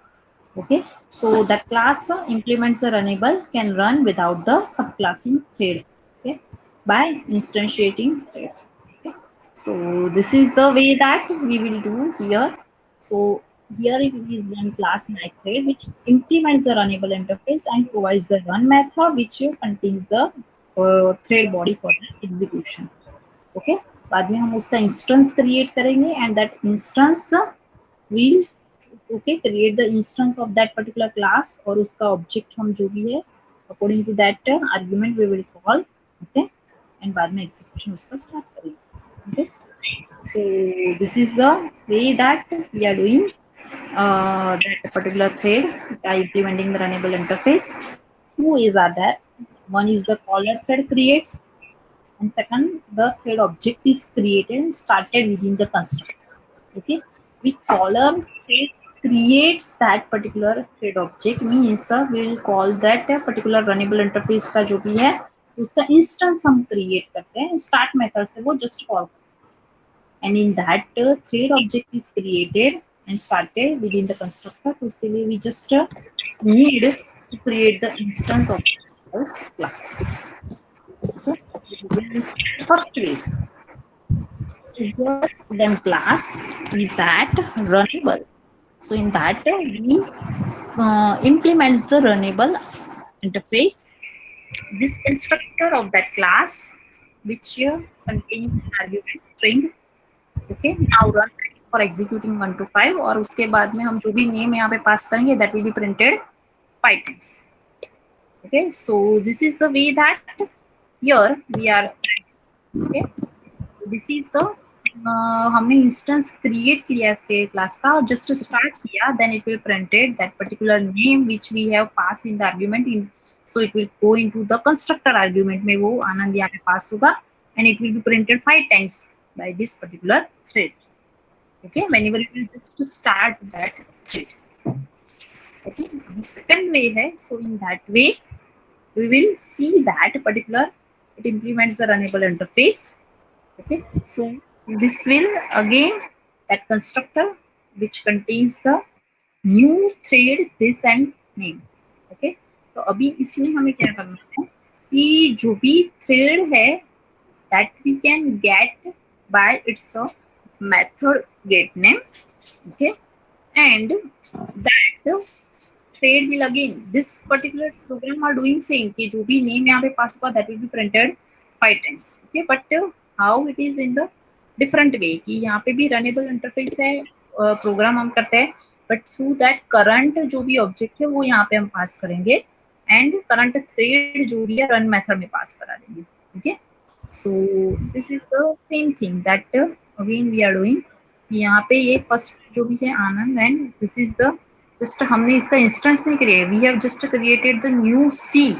Okay, so that class implements the runnable can run without the subclassing thread. Okay, by instantiating thread. Okay, so this is the way that we will do here. So here it is one class mythread which implements the runnable interface and provides the run method which contains the thread body for the execution. Okay, बाद में हम उसका instance create करेंगे and that instance will okay create the instance of that particular class और उसका object हम जो भी है according to that argument we will call. Okay, and बाद में execution उसका start करेंगे. Okay, so this is the way that we are doing that particular thread by implementing the runnable interface. Two ways are there. One is the caller thread creates, and second the thread object is created and started within the constructor. Okay, with caller thread creates that particular thread object means we'll call that particular runnable interface का जो भी है उसका instance हम create करते हैं start method से वो just call करते हैं and in that thread object is created and started within the constructor तो उसके लिए we just need to create the instance of the class. Okay, this is the first way. So here then class is that runnable. So in that we implements the runnable interface. This constructor of that class which contains argument string. Okay, now run for executing 1 to 5 और उसके बाद में हम जो भी name यहाँ पे pass करेंगे that will be printed 5 times. Okay, so this is the way that here we are. Okay, this is the हमने इंस्टेंस क्रिएट किया है क्लास का और जस्ट स्टार्ट किया then it will printed that particular name which we have pass in the argument in so it will go into the constructor argument में वो आनंद यहाँ पे पास होगा and it will be printed 5 times by this particular thread. Okay, whenever it will just to start that thread. Okay, the second way है so in that way we will see that particular it implements the runnable interface. Okay, so this will again that constructor which contains the new thread this and name. Okay, तो अभी इसमें हमें क्या करना है कि जो भी thread है that we can get by its method get name. Okay, and that thread will again this particular program are doing same कि जो भी name यहाँ पे pass होगा that will be printed 5 times. Okay, but how it is in the different way कि यहाँ पे भी runnable interface है प्रोग्राम हम करते हैं बट थ्रू दैट करंट जो भी ऑब्जेक्ट है वो यहाँ पे हम पास करेंगे एंड करंट थ्रेड जो भी है रन मेथड में पास करा देंगे. Okay, so this is the same thing that again we are doing. यहाँ पे ये फर्स्ट जो भी है Anand and this is the just हमने इसका इंस्टेंस नहीं create we have just created the new C.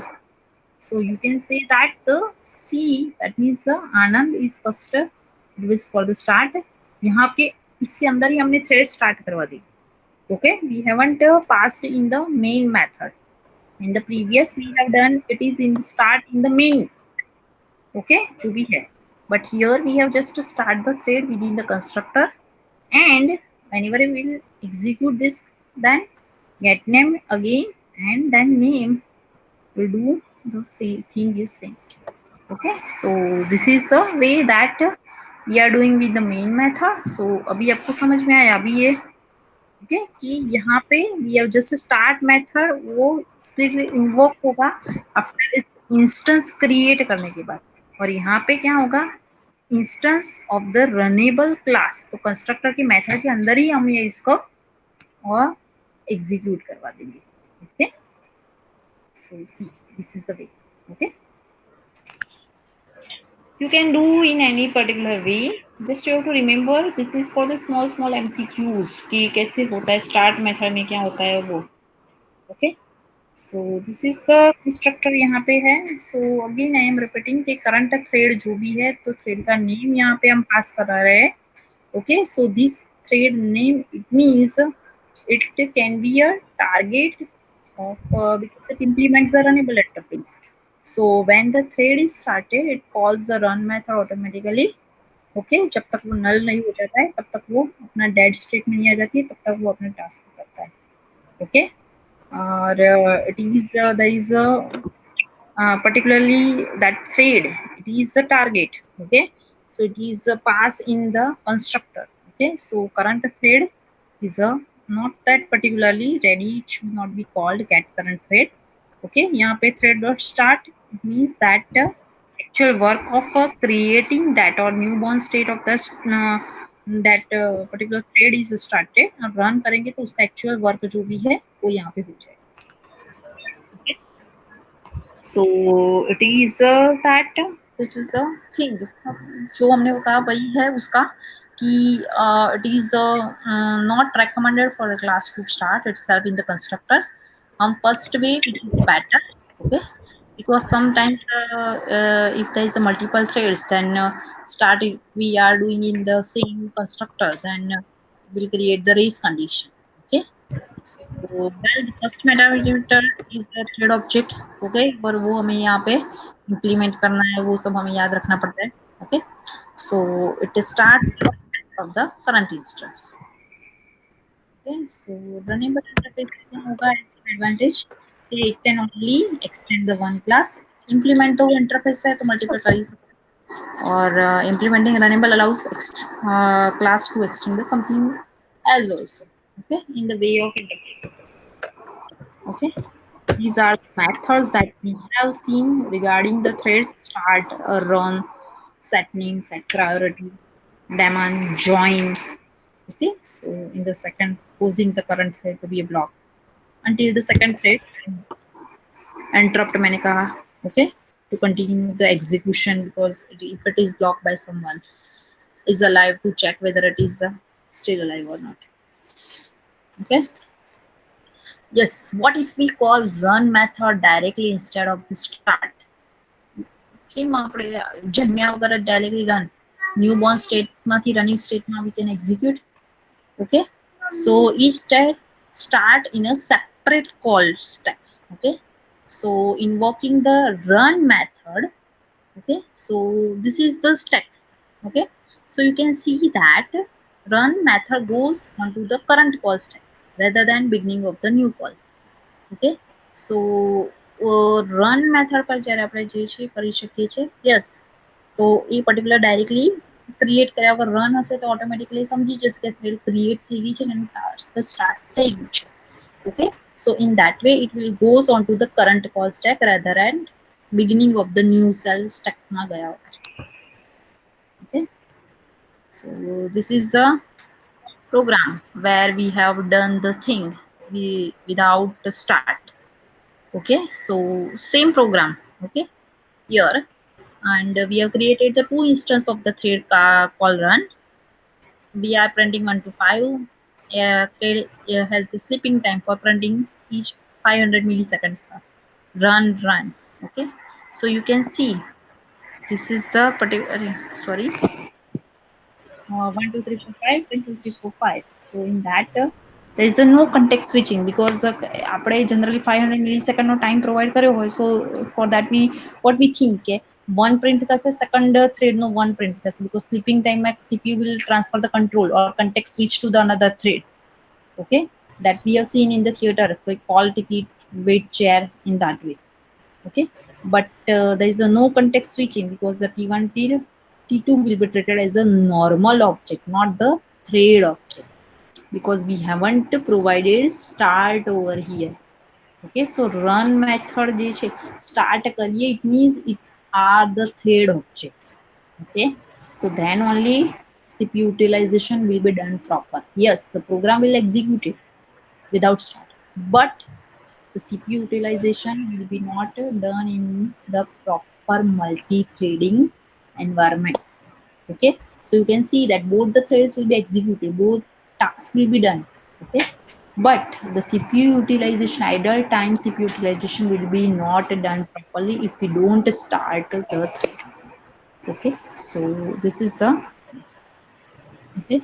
So you can say that the C that means the Anand is first was for the start. यहाँ पे इसके अंदर ही हमने thread start करवा दी. Okay, we haven't passed in the main method. In the previous we have done it is in the start in the main. Okay, जो भी है. But here we have just to start the thread within the constructor and whenever we will execute this then get name again and then name will do the same thing is same. Okay, so this is the way that we are doing with the main method. So अभी आपको समझ में आया अभी ये okay कि यहाँ पे we have just start method वो explicitly invoke होगा after instance create करने के बाद और यहाँ पे क्या होगा instance of the runnable class. तो constructor के method के अंदर ही हम ये इसको और execute करवा देंगे. Okay, so see this is the way. Okay, you can do in any particular way. Just you have to remember this is for the small MCQs कि कैसे होता है start method में क्या होता है वो. Okay, so this is the constructor यहाँ पे है. So again I am repeating कि current thread जो भी है तो thread का name यहाँ पे हम पास करा रहे हैं. Okay, so this thread name it means it can be a target of because it implements the runnable interface. So when the thread is started, it calls the run method automatically. Okay जब तक वो नल नहीं हो जाता है तब तक वो अपना डेड स्टेट में नहीं आ जाती है तब तक वो अपना टास्क करता है ओके और it is there is particularly that thread it is the target okay so it is a pass in the constructor okay so current thread is a not that particularly ready it should not be called get current thread okay यहाँ पे thread dot start it means that actual work of creating that or newborn state of the that particular thread is started और run करेंगे तो उसका actual work जो भी है वो यहाँ पे हो जाएगा so it is that this is the thing जो हमने कहा वही है उसका कि it is not recommended for a class to start itself in the constructor on first way it is better okay because sometimes if there is a multiple threads then start if we are doing in the same constructor then will create the race condition okay so well the first metadata is a thread object okay और वो हमें यहाँ पे implement करना है वो सब हमें याद रखना पड़ता है okay so it start of the current instance okay so running interface क्या होगा its advantage कि it can only extend the one class implement तो interface है तो multiple कर ही सकते हैं और implementing runnable allows class to extend the something else also okay in the way of interface okay these are methods that we have seen regarding the threads start run set name set priority daemon join okay so in the second causing the current thread to be a block until the second thread interrupt मैंने कहा okay to continue the execution because if it is blocked by someone is alive to check whether it is still alive or not okay yes what if we call run method directly instead of the start કેમ આપણે જન્મ્યા વગર directly run newborn સ્ટેટમાંથી running સ્ટેટમાં we can execute okay so each step start in a separate call stack okay so invoking the run method okay so this is the stack okay so you can see that run method goes onto the current call stack rather than beginning of the new call okay so run method પર જ્યારે આપણે જે છે કરી શકીએ છીએ yes તો એ particular directly create કર્યા વગર રન હશે તો ઓટોમેટિકલી સમજી જશે કે થ્રેડ ક્રિએટ થઈ ગઈ છે ને એનું ટાસ્ક સ્ટાર્ટ થઈ ગયું છે okay so in that way it will goes on to the current call stack rather than beginning of the new cell stack માં ગયા okay so this is the program where we have done the thing without the start okay so same program okay here and we have created the two instance of the thread call run we are printing 1 to 5 thread has a sleeping time for printing each 500 milliseconds run okay so you can see this is the particular sorry 1 2 3 4 5 1 2 3 4 5 so in that there is a no context switching because આપણે generally 500 millisecond નો time provide કર્યો હોય so for that we what we think કે one print થશે second thread નો one print થશે because sleeping time માં CPU will transfer the control or context switch to the another thread okay that we have seen in the theater like call ticket wait chair in that way okay but there is a no context switching because the T1 T2 will be treated as a normal object not the thread object because we haven't provided start over here okay so run method જે છે start કરીએ it means it are the thread object okay so then only CPU utilization will be done proper yes the program will execute it without start but the CPU utilization will be not done in the proper multi-threading environment okay so you can see that both the threads will be executed both tasks will be done okay but the CPU utilization idle time CPU utilization will be not done properly if we don't start the thread okay so this is the okay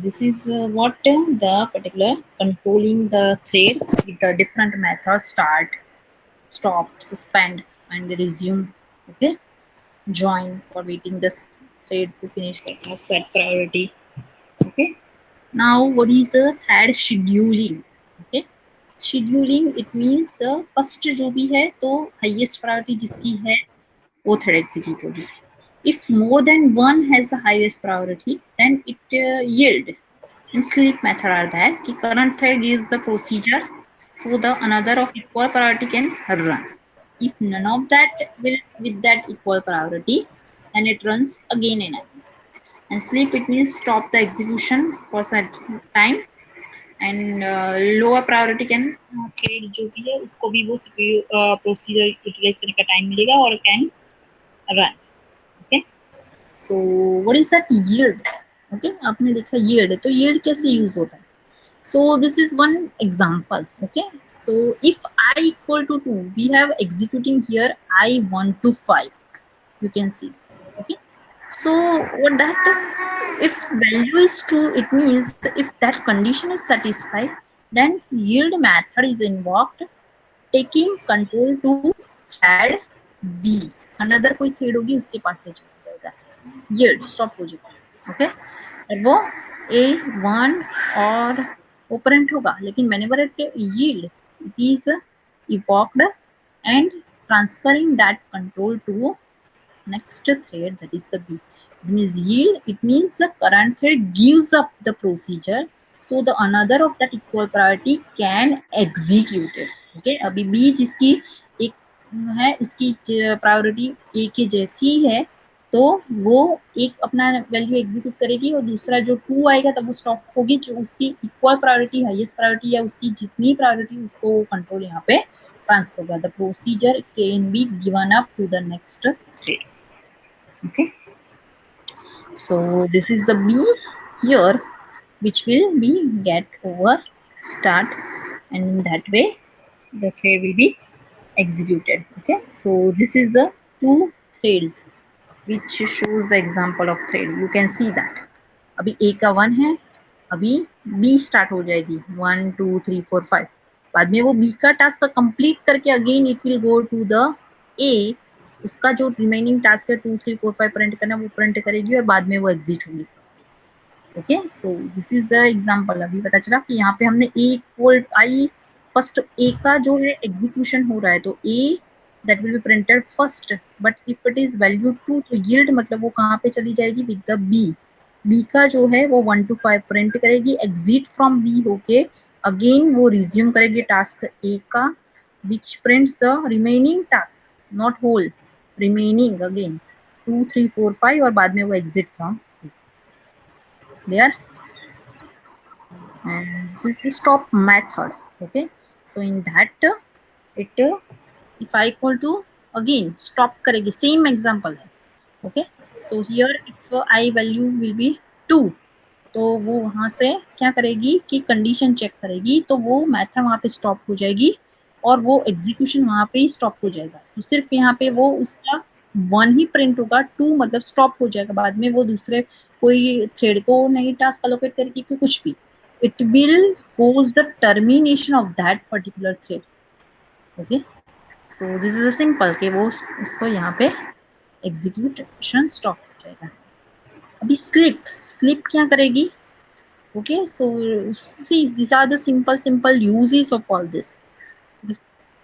This is what the particular controlling the thread with the different methods: start, stop, suspend, and resume. Okay, join for waiting this thread to finish the task, set priority. Okay, now what is the thread scheduling? Okay, scheduling it means the first जो भी है तो highest priority जिसकी है वो thread execute होगी. If more than one has the highest priority, then it yield. And sleep method are that the current thread is the procedure, so the another of equal priority can run. If none of that will with that equal priority, then it runs again and again. And sleep it means stop the execution for some time. And lower priority can thread जो भी है उसको भी वो procedure utilize करने का time मिलेगा और can run. Okay. So what is that yield? Okay, आपने देखा yield, तो yield कैसे use होता है? So this is one example. Okay, so if I equal to 2, we have executing here I1 to 5. You can see. Okay, so what that if value is true, it means if that condition is satisfied, then yield method is invoked, taking control to thread B. Another कोई thread होगी उसके पास से चला जाएगा, yield stop हो जाएगा. Okay, और वो A1 और operand होगा, लेकिन whenever it yield, it is evoked and transferring that control to next thread, that is the B. It means yield, it means the current thread gives up the procedure, so the another of that equal priority can execute it. Okay, अभी B जिसकी एक है उसकी priority A के जैसी है, तो वो एक अपना वैल्यू एग्जीक्यूट करेगी और दूसरा जो 2 आएगा तब वो स्टॉप होगी, जो उसकी इक्वल प्रायोरिटी, हाईएस्ट प्रायोरिटी या उसकी जितनी प्रायोरिटी उसको कंट्रोल यहाँ पे ट्रांसफर होगा. The procedure can be given up to the next thread. Okay, so this is the B here, which will be get over start, and in that way the thread will be executed. Okay, so this is the two threads which shows the example of thread. You can see that अभी A का 1 है, अभी B start हो जाएगी 1 2 3 4 5. बाद में वो B का टास्क कंप्लीट करके again it will go to the A. उसका जो रिमेनिंग टास्क है 2 3 4 5 प्रिंट करना, वो प्रिंट करेगी और बाद में वो एग्जिट होगी. Okay, so this is the example. अभी पता चला कि यहाँ पे हमने A equal I first A का जो है एग्जीक्यूशन हो रहा है, तो A that will be printed first, but if it is value 2 तो yield मतलब वो कहाँ पे चली जाएगी with the B. B का जो है वो 1 to 5 प्रिंट करेगी, एग्जिट फ्रॉम B होके अगेन वो रिज्यूम करेगी टास्क A का, which prints the remaining task, not whole, remaining again 2 3 4 5 और बाद में वो exit from A. Clear? And this is the stop method. Okay, so in that it if I equal to again stop करेगी, same example है. Okay, so here if I value will be 2, तो वो वहां से क्या करेगी कि condition check करेगी, तो वो मेथड वहां पे स्टॉप हो जाएगी और वो एग्जीक्यूशन वहां पे ही स्टॉप हो जाएगा. तो सिर्फ यहाँ पे वो उसका 1 ही प्रिंट होगा, 2 मतलब स्टॉप हो जाएगा. बाद में वो दूसरे कोई थ्रेड को नहीं टास्क अलोकेट करेगी कि कुछ भी, it will cause the termination of that particular thread. Okay, so this is a simple कि वो उसको यहाँ पे एग्जीक्यूशन स्टॉप हो जाएगा. अभी स्लिप क्या करेगी? Okay, so see these are the simple uses of all this.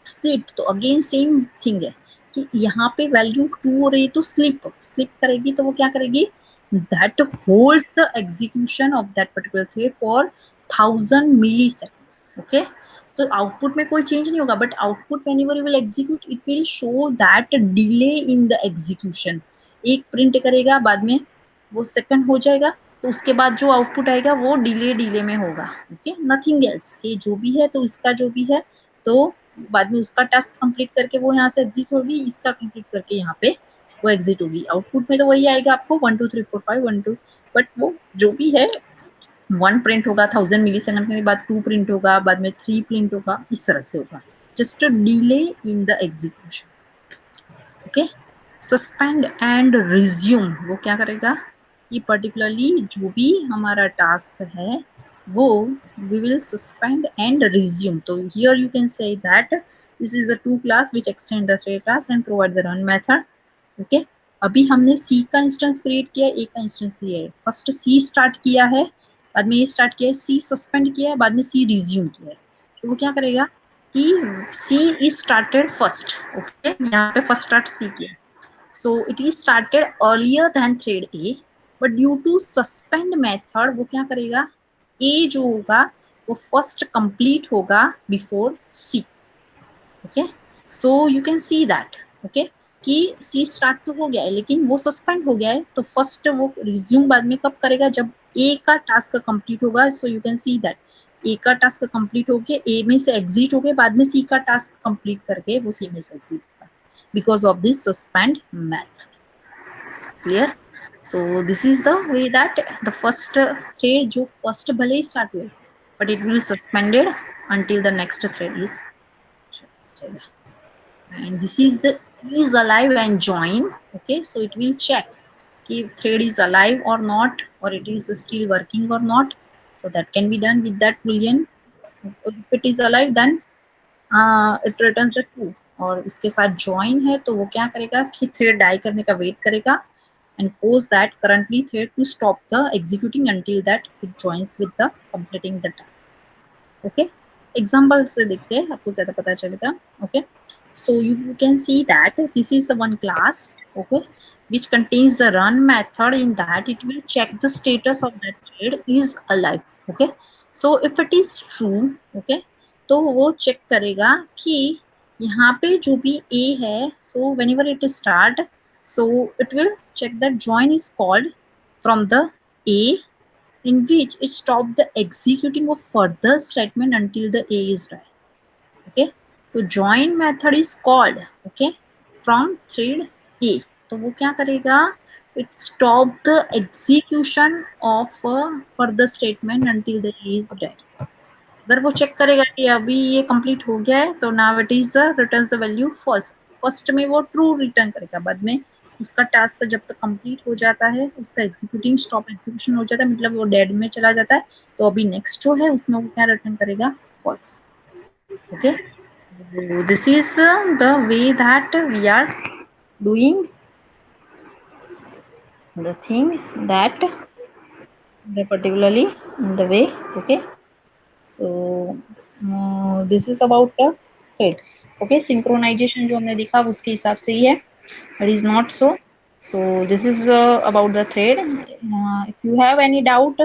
Slip तो अगेन सेम थिंग है कि यहाँ पे वैल्यू 2 हो रही, तो स्लिप करेगी, तो वो क्या करेगी, that holds the execution of that particular thread for 1000 millisecond. Okay, तो आउटपुट में कोई चेंज नहीं होगा, but output whenever you will execute it will show that delay in the execution. एक प्रिंट करेगा, बाद में वो सेकंड हो जाएगा, तो उसके बाद जो आउटपुट आएगा वो डिले में होगा. Okay, nothing else. ये जो भी है तो इसका जो भी है, तो बाद में उसका टास्क कंप्लीट करके वो यहाँ से एग्जिट होगी, इसका कंप्लीट करके यहाँ पे वो एग्जिट होगी. आउटपुट में तो वही आएगा आपको 1 2 3 4 5 1 2, बट वो जो भी है 1 प्रिंट होगा 1000 मिलीसेकंड के बाद, 2 प्रिंट होगा, बाद में 3 प्रिंट होगा, इस तरह से होगा. Just a delay in the execution. Okay, suspend and resume वो क्या करेगा, कि पर्टिकुलरली जो भी हमारा टास्क है वो we will suspend and resume. तो here you can say that this is the two class which extend the thread class and provide the run method. Okay अभी हमने सी का इंस्टेंस क्रिएट किया, ए का इंस्टेंस लिया है, फर्स्ट सी स्टार्ट किया है, बाद में ये स्टार्ट किया है, सी सस्पेंड किया है, बाद में सी रिज्यूम किया है। तो वो क्या करेगा कि C is started first, okay यहाँ पे फर्स्ट स्टार्ट सी किया, so it is started earlier then thread A, but due to suspend method वो क्या करेगा, ए जो होगा वो फर्स्ट कंप्लीट होगा before C. Okay so you can see that okay कि सी स्टार्ट तो हो गया है लेकिन वो सस्पेंड हो गया है, तो फर्स्ट वो रिज्यूम बाद में कब करेगा, जब ए का टास्क कंप्लीट होगा। So you can see that A का टास्क कंप्लीट होके ए में से एग्जिट होके बाद में सी का टास्क कंप्लीट करके वो सी में से एग्जिट होगा because of this suspend method. Clear? So this is the way that the first thread जो फर्स्ट भले ही स्टार्ट हुए but it will suspended until the next thread is and this is the is alive and join. Okay, so it will check if thread is alive or not, or it is still working or not. So that can be done with that boolean. If it is alive then it returns the true, और उसके साथ join है तो वो क्या करेगा कि thread die करने का wait करेगा and pause that currently thread to stop the executing until that it joins with the completing the task. Okay, example से देखते हैं आपको ज्यादा पता चलेगा। Okay so you can see that this is the one class, okay, which contains the run method. In that it will check the status of that thread is alive. Okay, so if it is true, okay, तो वो check करेगा कि यहाँ पे जो भी a है, so whenever it is start, so it will check that join is called from the a in which it stopped the executing of further statement until the a is right. Okay, तो join method is called okay from thread a, तो वो क्या करेगा, it stop the execution of further statement until the a is dead. अगर वो check करेगा कि अभी ये कंप्लीट हो गया है तो now it is returns the value first, first में वो ट्रू रिटर्न करेगा, बाद में उसका टास्क जब तक कंप्लीट हो जाता है उसका एग्जीक्यूटिंग स्टॉप एग्जीक्यूशन हो जाता है, मतलब वो डेड में चला जाता है, तो अभी नेक्स्ट जो है उसमें वो क्या रिटर्न करेगा, false. Okay, this is the way that we are doing the thing that particularly in the way. Okay, so this is about the thread. Okay, synchronization जो हमने देखा उसके हिसाब से ही है, it is not so. So this is about the thread. If you have any doubt